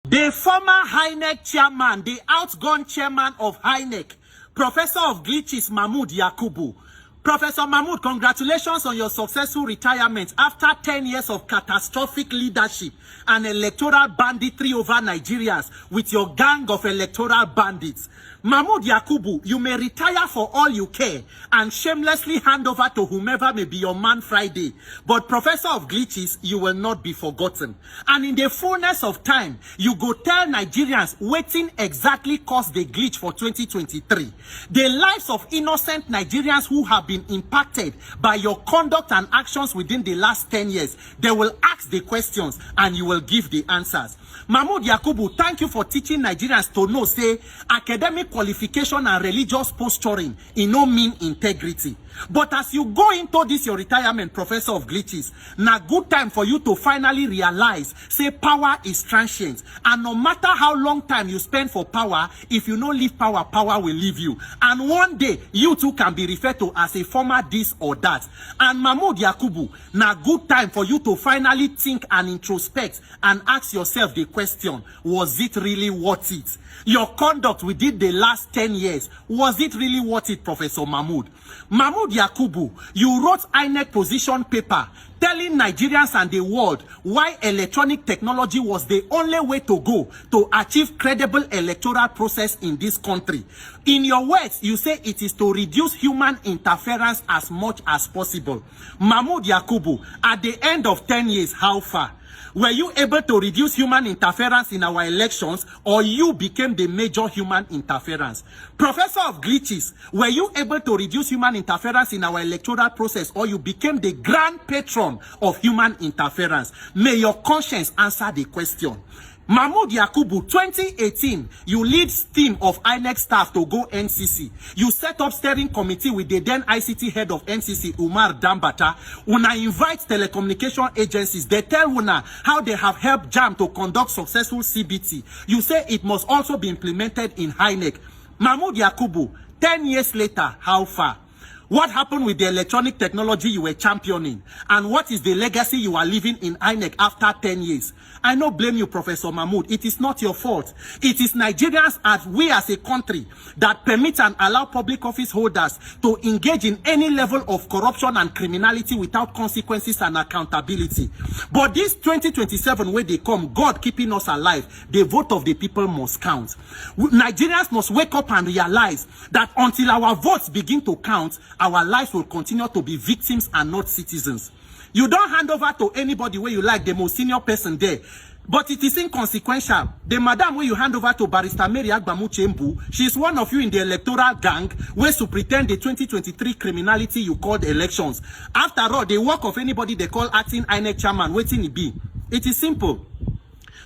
The former inec chairman, the outgone chairman of inec, Professor of Glitches Mahmood Yakubu. Professor Mahmood, congratulations on your successful retirement after 10 years of catastrophic leadership and electoral banditry over Nigerians with your gang of electoral bandits. Mahmood Yakubu, you may retire for all you care and shamelessly hand over to whomever may be your man Friday. But Professor of Glitches, you will not be forgotten. And in the fullness of time, you go tell Nigerians waiting exactly caused the glitch for 2023. The lives of innocent Nigerians who have been impacted by your conduct and actions within the last 10 years. They will ask the questions and you will give the answers. Mahmood Yakubu, thank you for teaching Nigerians to know, say, academic qualification and religious posturing in no mean integrity. But as you go into this your retirement, Professor of Glitches, now good time for you to finally realize, say, power is transient. And no matter how long time you spend for power, if you don't leave power, power will leave you. And one day, you too can be referred to as a former this or that. And Mahmood Yakubu, now good time for you to finally think and introspect and ask yourself the question, was it really worth it? Your conduct within the last 10 years, was it really worth it, Professor Mahmood? Mahmood Yakubu, you wrote inec position paper telling Nigerians and the world why electronic technology was the only way to go to achieve credible electoral process in this country. In your words, you say it is to reduce human interference as much as possible. Mahmood Yakubu, at the end of 10 years, how far? Were you able to reduce human interference in our elections, or you became the major human interference? Professor of Glitches, were you able to reduce human interference in our electoral process, or you became the grand patron of human interference? May your conscience answer the question. Mahmood Yakubu, 2018, you lead team of INEC staff to go NCC. You set up steering committee with the then ICT head of NCC, Umar Dambata. Una invite telecommunication agencies. They tell Una how they have helped JAM to conduct successful CBT. You say it must also be implemented in INEC. Mahmood Yakubu, 10 years later, how far? What happened with the electronic technology you were championing? And what is the legacy you are leaving in INEC after 10 years? I no blame you, Professor Mahmood. It is not your fault. It is Nigerians as we as a country that permit and allow public office holders to engage in any level of corruption and criminality without consequences and accountability. But this 2027, where they come, God keeping us alive, the vote of the people must count. Nigerians must wake up and realize that until our votes begin to count, our lives will continue to be victims and not citizens. You don't hand over to anybody where you like, the most senior person there. But it is inconsequential. The madam where you hand over to Barrister Mary Agbamu Chembu, she is one of you in the electoral gang where to pretend the 2023 criminality you called elections. After all, the work of anybody they call acting INEC chairman, waiting it be. It is simple.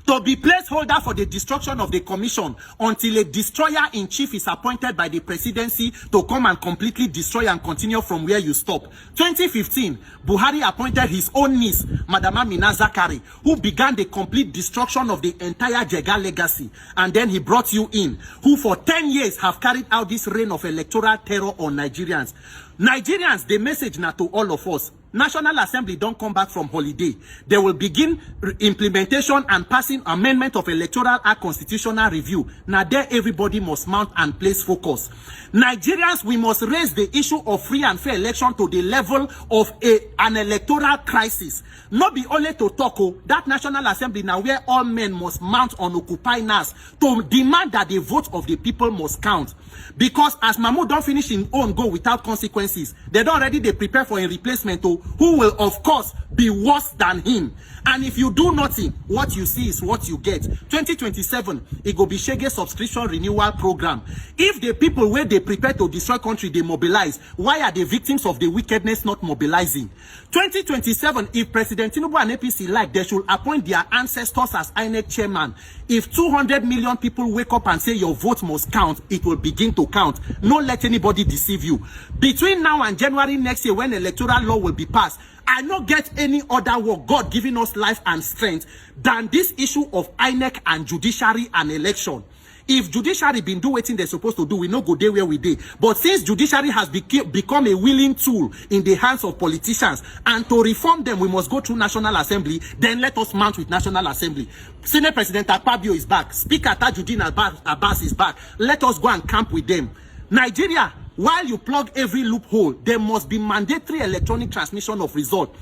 To be placeholder for the destruction of the commission until a destroyer-in-chief is appointed by the presidency to come and completely destroy and continue from where you stop. 2015, Buhari appointed his own niece, Madam Amina Zakari, who began the complete destruction of the entire Jega legacy. And then he brought you in, who for 10 years have carried out this reign of electoral terror on Nigerians. Nigerians, the message now to all of us, National Assembly don't come back from holiday. They will begin implementation and passing amendment of Electoral Act constitutional review. Now there everybody must mount and place focus. Nigerians, we must raise the issue of free and fair election to the level of an electoral crisis. Not be only to talk, that National Assembly now where all men must mount on Occupy NAS to demand that the vote of the people must count. Because as Mahmoud don't finish in own go without consequences, they don't already they prepare for a replacement who will of course be worse than him. And if you do nothing, what you see is what you get. 2027, it go be Shege subscription renewal program. If the people where they prepare to destroy country, they mobilize, why are the victims of the wickedness not mobilizing? 2027, if President Tinubu and APC like, they should appoint their ancestors as INEC chairman. If 200 million people wake up and say your vote must count, it will begin to count. Don't let anybody deceive you. Between now and January next year, when electoral law will be passed, I not get any other work God giving us life and strength than this issue of INEC and judiciary and election. If judiciary been do wetin they're supposed to do, we no go there where we dey. But since judiciary has become a willing tool in the hands of politicians, and to reform them, we must go through National Assembly, then let us mount with National Assembly. Senate President Akpabio is back. Speaker Tajuddin Abbas is back. Let us go and camp with them. Nigeria, while you plug every loophole, there must be mandatory electronic transmission of result.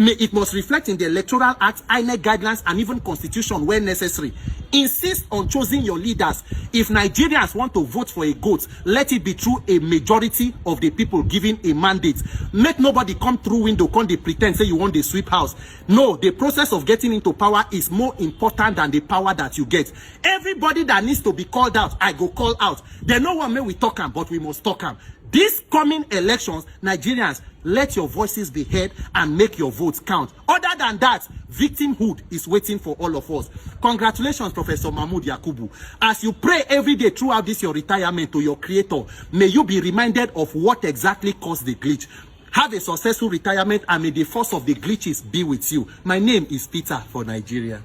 It must reflect in the Electoral Act, INEC guidelines, and even Constitution where necessary. Insist on choosing your leaders. If Nigerians want to vote for a goat, let it be through a majority of the people giving a mandate. Make nobody come through window, come they pretend say you want the sweep house. No, the process of getting into power is more important than the power that you get. Everybody that needs to be called out, I go call out. There no one may we talk am, but we must talk am. These coming elections, Nigerians, let your voices be heard and make your votes count. Other than that, victimhood is waiting for all of us. Congratulations, Professor Mahmood Yakubu. As you pray every day throughout this your retirement to your creator, may you be reminded of what exactly caused the glitch. Have a successful retirement, and may the force of the glitches be with you. My name is Peter for Nigeria.